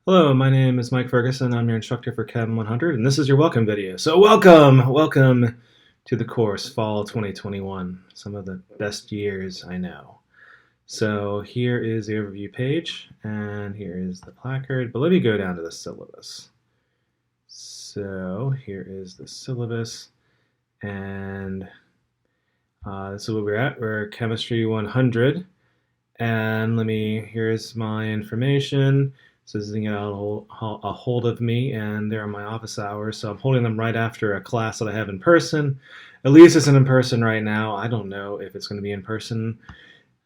Hello, my name is Mike Ferguson. I'm your instructor for Chem 100, and this is your welcome video. So welcome to the course, Fall 2021, some of the best years I know. So here is the overview page, and here is the placard, but let me go down to the syllabus. So here is the syllabus, and this is where we're at. We're Chemistry 100, and here's my information. So this is getting a hold of me, and they're my office hours. So I'm holding them right after a class that I have in person. At least it's in person right now. I don't know if it's going to be in person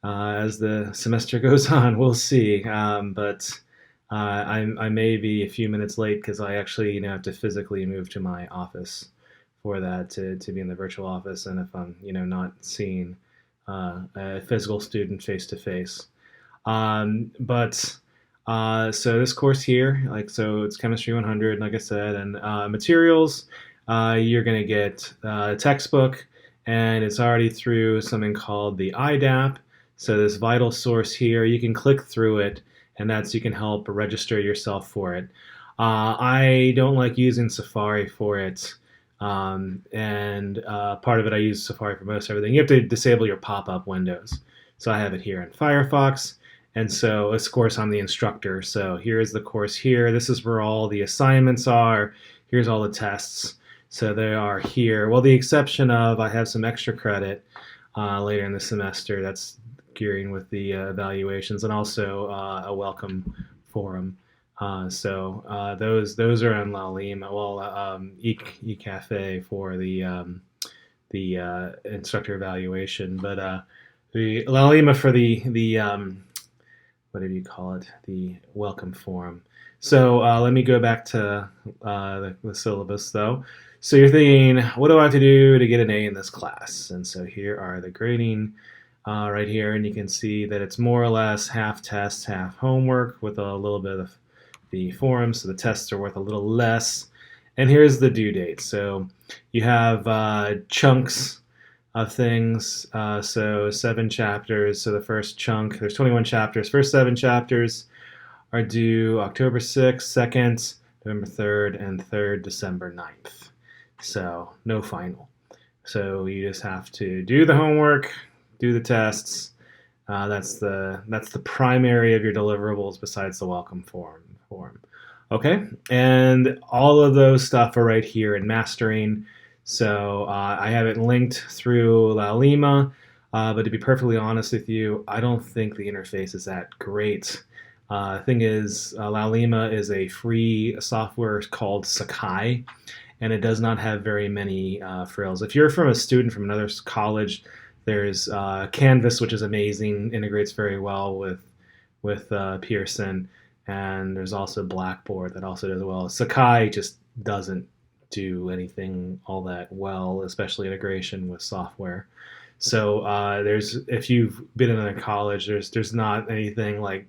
as the semester goes on. We'll see. I may be a few minutes late because I actually have to physically move to my office for that to be in the virtual office, and if I'm not seeing a physical student face to face. So this course here, so it's Chemistry 100, like I said, and materials, you're going to get a textbook, and it's already through something called the IDAP. So this vital source here, you can click through it, and you can help register yourself for it. I don't like using Safari for it, and part of it I use Safari for most everything. You have to disable your pop-up windows. So I have it here in Firefox. And so, of course, I'm the instructor. So here is the course here. This is where all the assignments are. Here's all the tests. So they are here. Well, the exception of I have some extra credit later in the semester. That's gearing with the evaluations, and also a welcome forum. Those are in La Lima. Well, eCafe for the instructor evaluation, but the La Lima for the what do you call it? The welcome forum. So let me go back to the syllabus, though. So you're thinking, what do I have to do to get an A in this class? And so here are the grading right here, and you can see that it's more or less half tests, half homework, with a little bit of the forum. So the tests are worth a little less. And here's the due date. So you have chunks of things. So 7 chapters. So the first chunk, there's 21 chapters. First 7 chapters are due October 6th, 2nd, November 3rd, and 3rd, December 9th. So no final. So you just have to do the homework, do the tests. That's the primary of your deliverables besides the welcome form. Okay, and all of those stuff are right here in mastering. So I have it linked through La Lima, but to be perfectly honest with you, I don't think the interface is that great. Thing is, La Lima is a free software called Sakai, and it does not have very many frills. If you're from a student from another college, there's Canvas, which is amazing, integrates very well with Pearson, and there's also Blackboard that also does well. Sakai just doesn't do anything all that well, especially integration with software. So if you've been in a college, there's not anything like,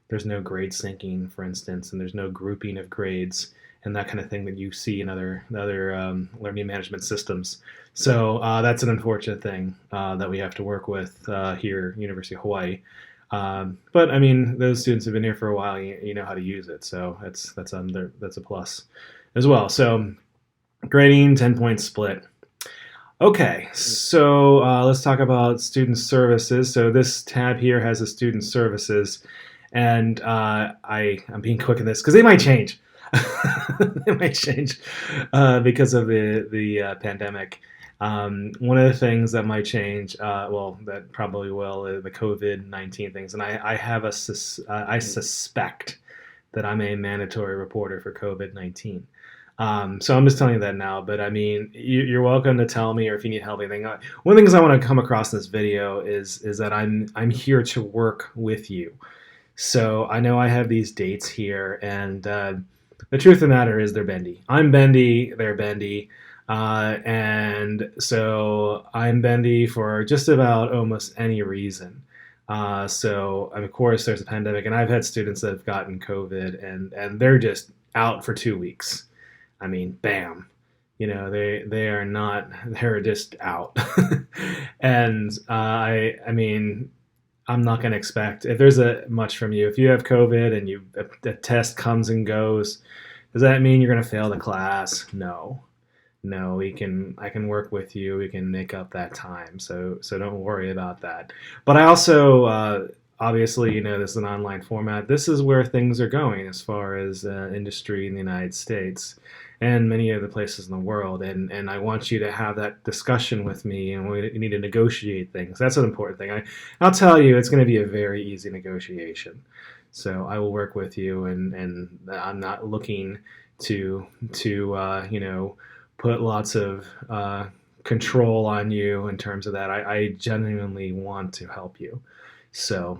there's no grade syncing, for instance, and there's no grouping of grades and that kind of thing that you see in other learning management systems. So that's an unfortunate thing that we have to work with here, University of Hawaii. But I mean, those students have been here for a while. You know how to use it, so that's a plus as well. So grading 10-point split. Okay, so let's talk about student services. So this tab here has the student services, and I'm being quick in this because they might change. They might change because of the pandemic. One of the things that might change, well, that probably will, is the COVID-19 things, and I suspect that I'm a mandatory reporter for COVID-19. So I'm just telling you that now, but I mean, you're welcome to tell me, or if you need help anything. One of the things I want to come across in this video is that I'm here to work with you. So I know I have these dates here, and the truth of the matter is they're bendy. I'm bendy, they're bendy, and so I'm bendy for just about almost any reason. Of course, there's a pandemic, and I've had students that have gotten COVID, and they're just out for 2 weeks. I mean, bam, they are not, they're just out. And I mean, I'm not going to expect if there's a much from you. If you have COVID and a test comes and goes, does that mean you're going to fail the class? No, no. I can work with you. We can make up that time. So don't worry about that. But I also obviously, this is an online format. This is where things are going as far as industry in the United States and many other places in the world. And I want you to have that discussion with me, and we need to negotiate things. That's an important thing. I'll tell you, it's going to be a very easy negotiation. So I will work with you, and I'm not looking to put lots of control on you in terms of that. I genuinely want to help you. So,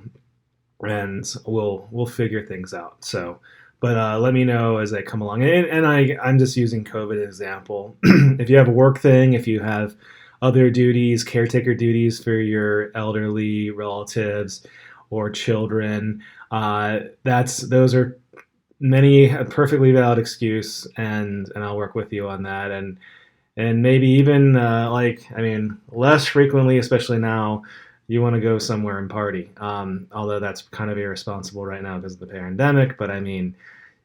and we'll figure things out. So, but let me know as I come along. And I'm just using COVID as an example. If you have a work thing, if you have other duties, caretaker duties for your elderly relatives or children, those are many a perfectly valid excuse, and I'll work with you on that. And maybe even less frequently, especially now, you want to go somewhere and party. Although that's kind of irresponsible right now because of the pandemic. But there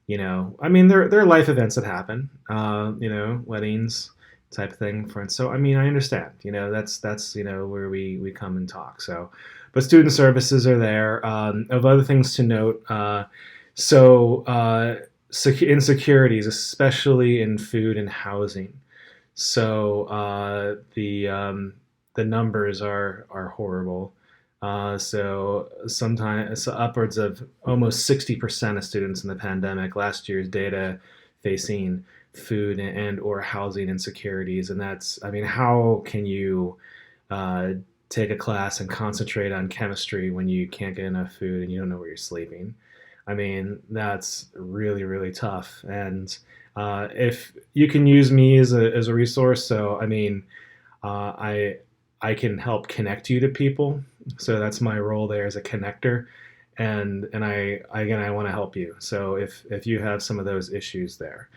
are life events that happen. Weddings type thing. So I understand. That's where we come and talk. So, but student services are there. Of other things to note. Insecurities, especially in food and housing. So the numbers are horrible. Sometimes upwards of almost 60% of students in the pandemic last year's data facing food and or housing insecurities, and how can you take a class and concentrate on chemistry when you can't get enough food and you don't know where you're sleeping? That's really, really tough. And if you can use me as a resource, so I can help connect you to people. So that's my role there as a connector, and I want to help you. So if you have some of those issues there,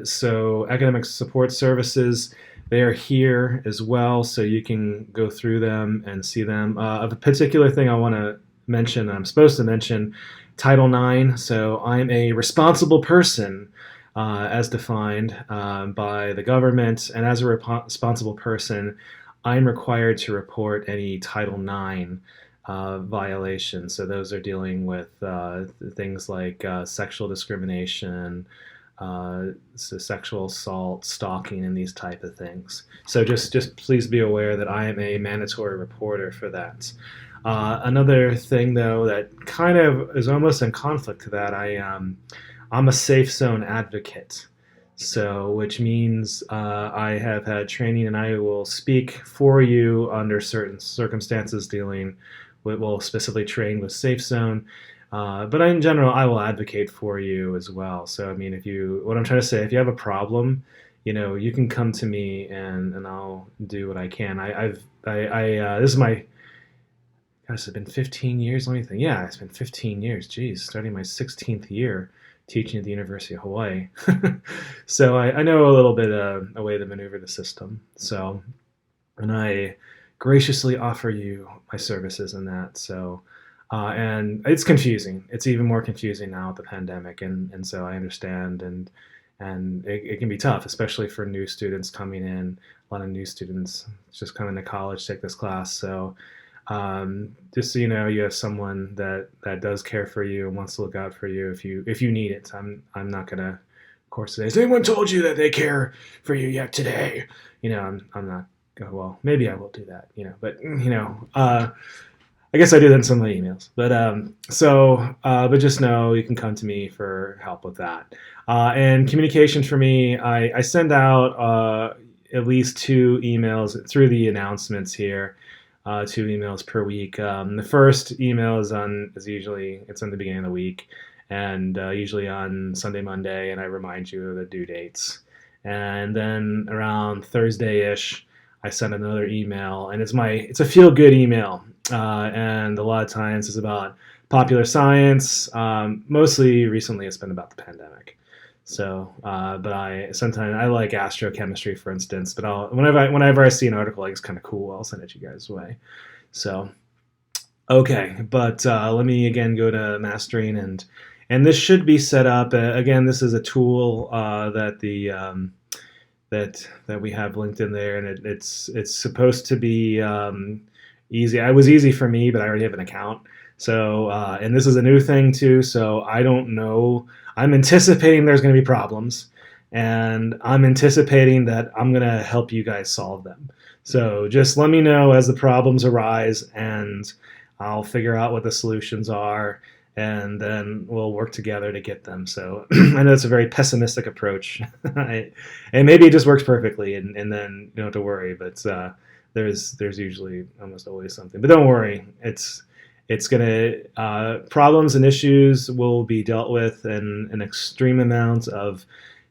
so academic support services, they are here as well, so you can go through them and see them. Of a particular thing I want to mention, I'm supposed to mention Title IX. So I'm a responsible person as defined by the government, and as a responsible person, I'm required to report any Title IX violations. So those are dealing with things like sexual discrimination, sexual assault, stalking, and these type of things. So just please be aware that I am a mandatory reporter for that. Another thing, though, that kind of is almost in conflict to that, I'm a safe zone advocate. So, which means I have had training, and I will speak for you under certain circumstances dealing with, well, specifically trained with safe zone. But in general, I will advocate for you as well. So, what I'm trying to say, if you have a problem, you can come to me, and I'll do what I can. This is my, gosh, it's been 15 years. Let me think. Yeah, it's been 15 years. Geez, starting my 16th year teaching at the University of Hawaii. So I know a little bit a way to maneuver the system. So, and I graciously offer you my services in that. So, and it's confusing. It's even more confusing now with the pandemic. And so I understand, and it can be tough, especially for new students coming in. A lot of new students just coming to college, take this class. So, just so you know, you have someone that does care for you and wants to look out for you if you need it. I'm not gonna, of course, say, has anyone told you that they care for you yet today? I'm not. Well, maybe I will do that. But I guess I do that in some of my emails. But but just know you can come to me for help with that. And communication for me, I send out at least 2 emails through the announcements here. 2 emails per week. The first email is usually it's in the beginning of the week, and usually on Sunday, Monday, and I remind you of the due dates. And then around Thursday-ish, I send another email, and it's a feel-good email, and a lot of times it's about popular science. Mostly recently, it's been about the pandemic. So, but sometimes I like astrochemistry, for instance. But whenever I see an article like it's kind of cool, I'll send it to you guys away. So, Okay, but let me again go to mastering, and this should be set up. Again, this is a tool that that we have linked in there, and it's supposed to be easy. It was easy for me, but I already have an account. So and this is a new thing too. So I don't know. I'm anticipating there's going to be problems, and I'm anticipating that I'm going to help you guys solve them. So just let me know as the problems arise, and I'll figure out what the solutions are, and then we'll work together to get them. So I know it's a very pessimistic approach, and maybe it just works perfectly, and then you don't have to worry. But there's usually almost always something. But don't worry, it's gonna problems and issues will be dealt with in an extreme amount of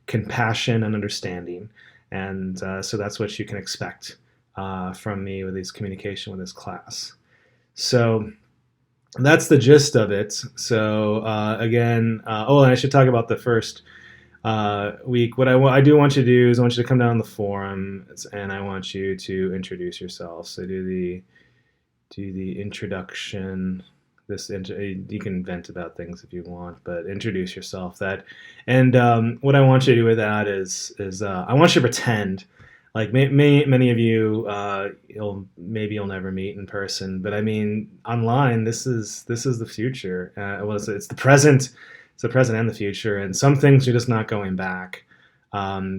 compassion and understanding, and so that's what you can expect from me with this communication with this class. So that's the gist of it. So again, oh, and I should talk about the first week. What I do want you to do is I want you to come down the forum, and I want you to introduce yourself. So do the introduction. You can vent about things if you want, but introduce yourself. And what I want you to do with that is I want you to pretend like many of you you'll never meet in person, but I mean online this is the future. Well, it's the present. It's the present and the future, and some things are just not going back.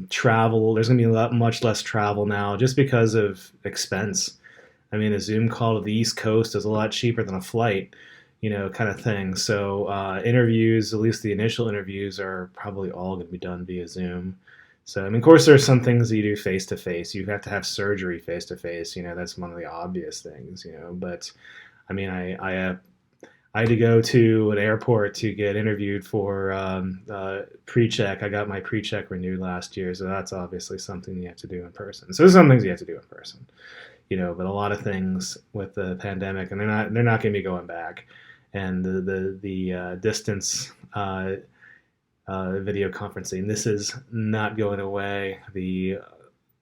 Travel, there's going to be much less travel now just because of expense. I mean, a Zoom call to the East Coast is a lot cheaper than a flight, kind of thing. So interviews, at least the initial interviews, are probably all going to be done via Zoom. So, I mean, of course, there are some things that you do face to face. You have to have surgery face to face. That's one of the obvious things. But I mean, I had to go to an airport to get interviewed for pre-check. I got my pre-check renewed last year, so that's obviously something you have to do in person. So there's some things you have to do in person, but a lot of things with the pandemic, and they're not going to be going back, and the distance. Video conferencing. This is not going away. The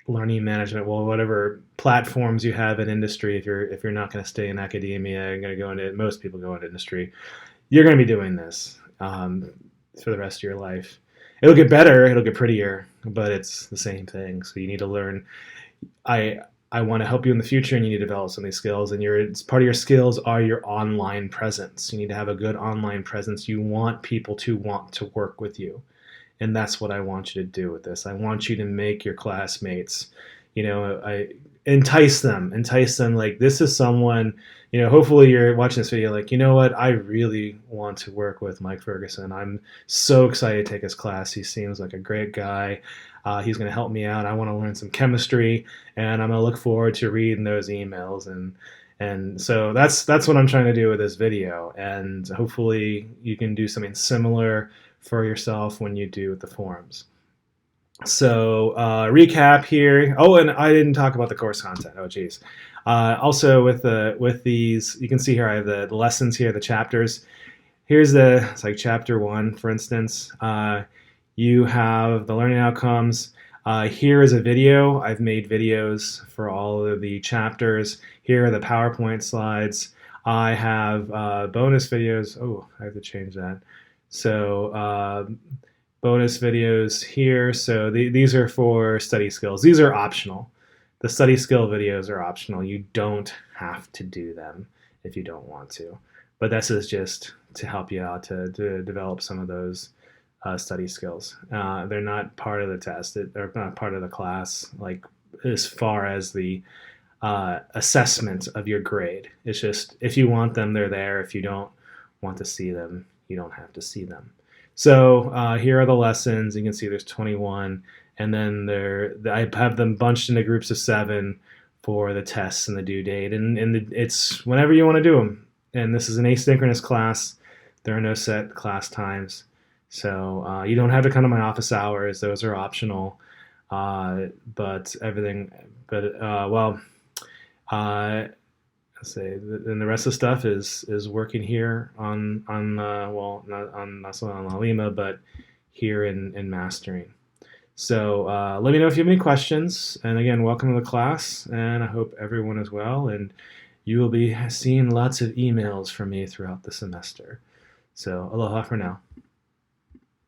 learning management, well, whatever platforms you have in industry, if you're not going to stay in academia, you're going to go into most people go into industry. You're going to be doing this for the rest of your life. It'll get better. It'll get prettier, but it's the same thing. So you need to learn. I want to help you in the future, and you need to develop some of these skills. And part of your skills are your online presence. You need to have a good online presence. You want people to want to work with you, and that's what I want you to do with this. I want you to make your classmates, I entice them. Like, this is someone, hopefully you're watching this video like, what, I really want to work with Mike Ferguson. I'm so excited to take his class. He seems like a great guy. He's going to help me out. I want to learn some chemistry, and I'm going to look forward to reading those emails. And so that's what I'm trying to do with this video. And hopefully you can do something similar for yourself when you do with the forums. So recap here. Oh, and I didn't talk about the course content. Oh, geez. Also with these, you can see here I have the lessons here, the chapters. Here's it's like chapter 1, for instance. You have the learning outcomes. Here is a video. I've made videos for all of the chapters. Here are the PowerPoint slides. I have bonus videos. Oh, I have to change that. So bonus videos here. So these are for study skills. These are optional. The study skill videos are optional. You don't have to do them if you don't want to. But this is just to help you out to develop some of those study skills. They're not part of the test. They're not part of the class, like as far as the assessment of your grade. It's just, if you want them, they're there. If you don't want to see them, you don't have to see them. So here are the lessons. You can see there's 21, and then I have them bunched into groups of 7 for the tests and the due date, and it's whenever you want to do them. And this is an asynchronous class. There are no set class times. So you don't have to come to my office hours; those are optional. But everything, let's say, and the rest of the stuff is working here on well, not on Alima, but here in mastering. So let me know if you have any questions. And again, welcome to the class, and I hope everyone is well. And you will be seeing lots of emails from me throughout the semester. So aloha for now.